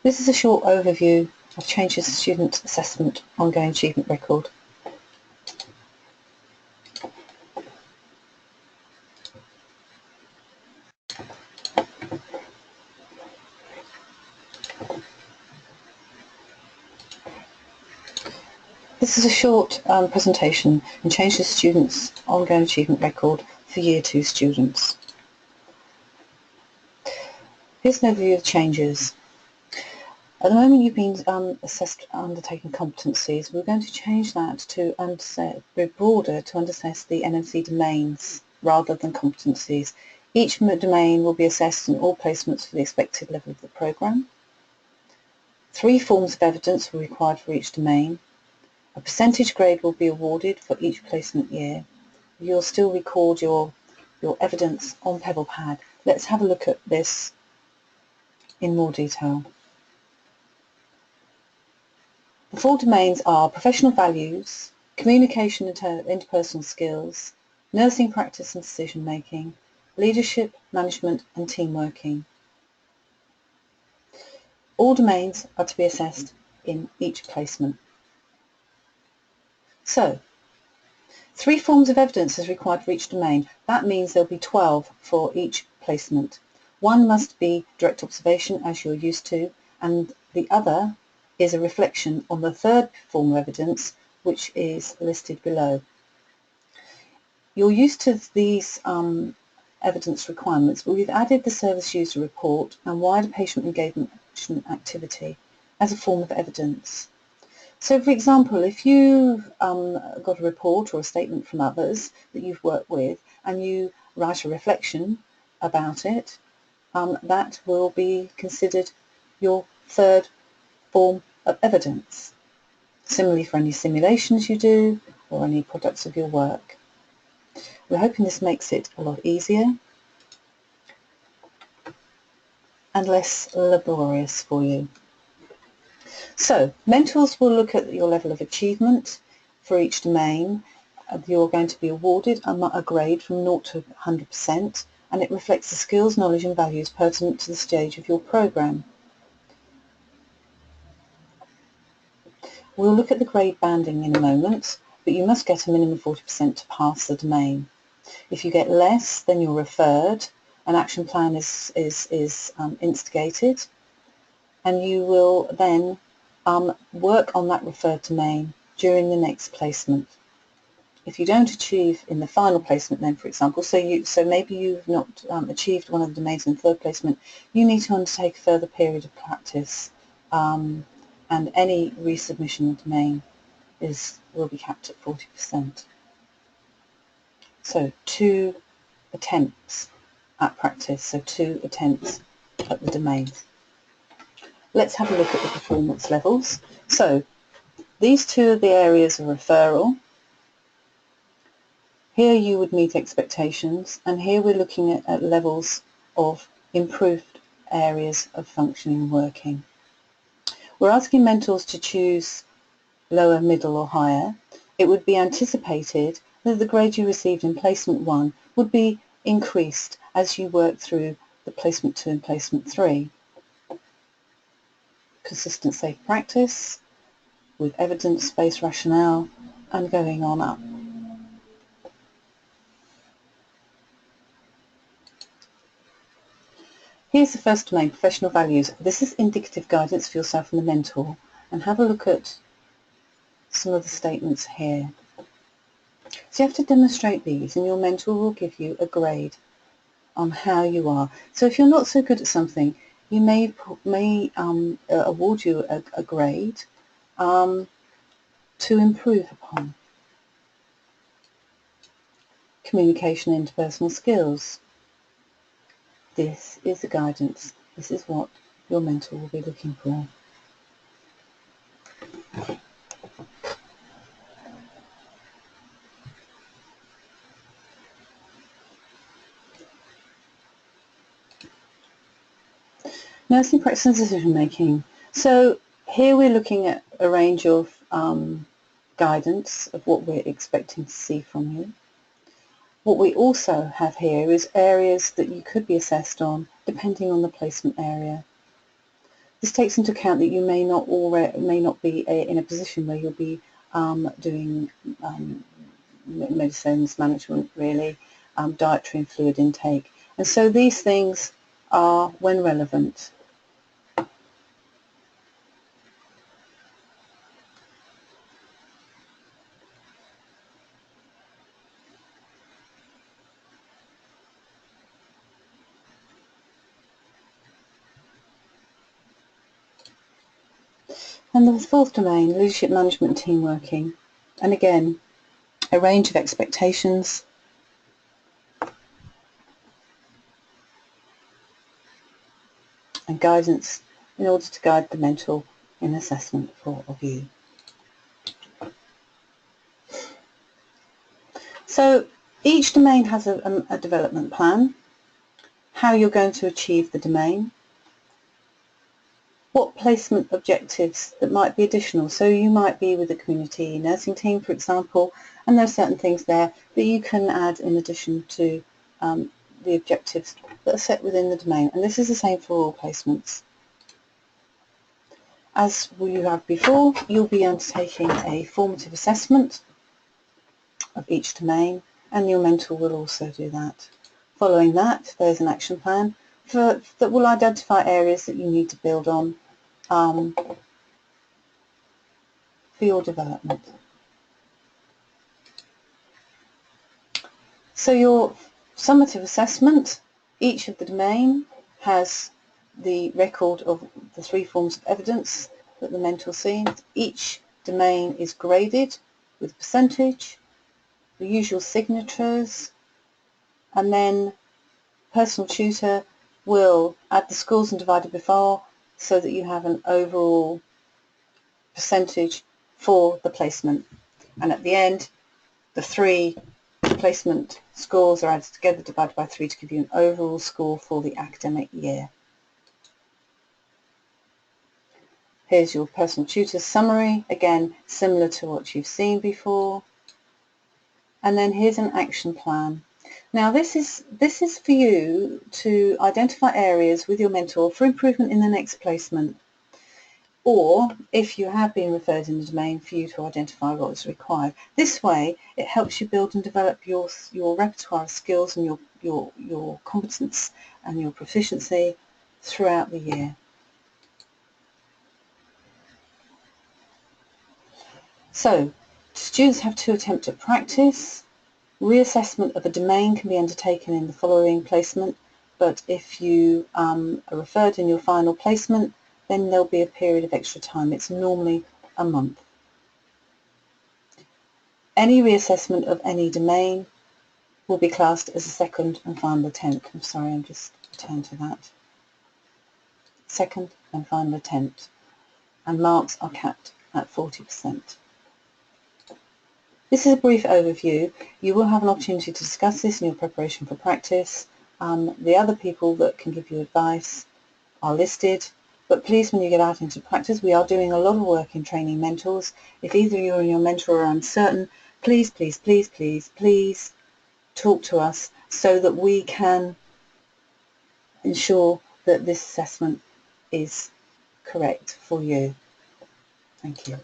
This is a short overview of changes to student assessment ongoing achievement record. This is a short presentation on changes to students ongoing achievement record for Year 2 students. Here's an overview of changes. At the moment you've been assessed undertaking competencies. We're going to change that to be broader to assess the NMC domains rather than competencies. Each domain will be assessed in all placements for the expected level of the programme. 3 forms of evidence will be required for each domain. A percentage grade will be awarded for each placement year. You'll still record your evidence on PebblePad. Let's have a look at this in more detail. The 4 domains are professional values, communication and interpersonal skills, nursing practice and decision making, leadership, management and team working. All domains are to be assessed in each placement. So, 3 forms of evidence is required for each domain. That means there'll be 12 for each placement. One must be direct observation, as you're used to, and the other is a reflection on the 3rd form of evidence, which is listed below. You're used to these evidence requirements, but we've added the service user report and wider patient engagement activity as a form of evidence. So, for example, if you've got a report or a statement from others that you've worked with and you write a reflection about it, that will be considered your 3rd form of evidence. Similarly for any simulations you do or any products of your work. We're hoping this makes it a lot easier and less laborious for you. So, mentors will look at your level of achievement for each domain. You're going to be awarded a grade from 0 to 100%, and it reflects the skills, knowledge and values pertinent to the stage of your programme. We'll look at the grade banding in a moment, but you must get a minimum of 40% to pass the domain. If you get less, then you're referred, an action plan is instigated, and you will then work on that referred domain during the next placement. If you don't achieve in the final placement then, for example, so maybe you've not achieved one of the domains in the 3rd placement, you need to undertake a further period of practice, and any resubmission of domain will be capped at 40%. So 2 attempts at practice, so 2 attempts at the domains. Let's have a look at the performance levels. So these 2 are the areas of referral. Here you would meet expectations, and here we're looking at levels of improved areas of functioning and working. We're asking mentors to choose lower, middle or higher. It would be anticipated that the grade you received in placement 1 would be increased as you work through the placement 2 and placement 3. Consistent safe practice with evidence-based rationale and going on up. Here's the first domain, professional values. This is indicative guidance for yourself and the mentor, and have a look at some of the statements here. So you have to demonstrate these, and your mentor will give you a grade on how you are. So if you're not so good at something, you may award you a grade to improve upon. Communication and interpersonal skills. This is the guidance. This is what your mentor will be looking for. Nursing practice and decision making. So here we're looking at a range of guidance of what we're expecting to see from you. What we also have here is areas that you could be assessed on depending on the placement area. This takes into account that you may not be in a position where you'll be doing medicines management, really, dietary and fluid intake. And so these things are, when relevant, and the fourth domain, leadership management and team working. And again, a range of expectations, and guidance in order to guide the mentor in assessment of you. So each domain has a development plan, how you're going to achieve the domain, what placement objectives that might be additional. So you might be with a community nursing team, for example, and there are certain things there that you can add in addition to the objectives that are set within the domain. And this is the same for all placements. As you have before, you'll be undertaking a formative assessment of each domain, and your mentor will also do that. Following that, there's an action plan that will identify areas that you need to build on for your development. So your summative assessment, each of the domain has the record of the 3 forms of evidence that the mentor sees. Each domain is graded with percentage, the usual signatures, and then personal tutor will add the scores and divide it before so that you have an overall percentage for the placement. And at the end, the 3 placement scores are added together, divided by 3 to give you an overall score for the academic year. Here's your personal tutor summary, again similar to what you've seen before. And then here's an action plan. Now this is for you to identify areas with your mentor for improvement in the next placement, or if you have been referred in the domain, for you to identify what is required. This way it helps you build and develop your repertoire of skills and your competence and your proficiency throughout the year. So students have to attempt at practice. Reassessment of a domain can be undertaken in the following placement, but if you are referred in your final placement, then there'll be a period of extra time. It's normally a month. Any reassessment of any domain will be classed as a second and final attempt. I'm sorry, I'm just returning to that. Second and final attempt, and marks are capped at 40%. This is a brief overview. You will have an opportunity to discuss this in your preparation for practice. The other people that can give you advice are listed, but please, when you get out into practice, we are doing a lot of work in training mentors. If either you and your mentor are uncertain, please, please, please, please, please talk to us so that we can ensure that this assessment is correct for you. Thank you.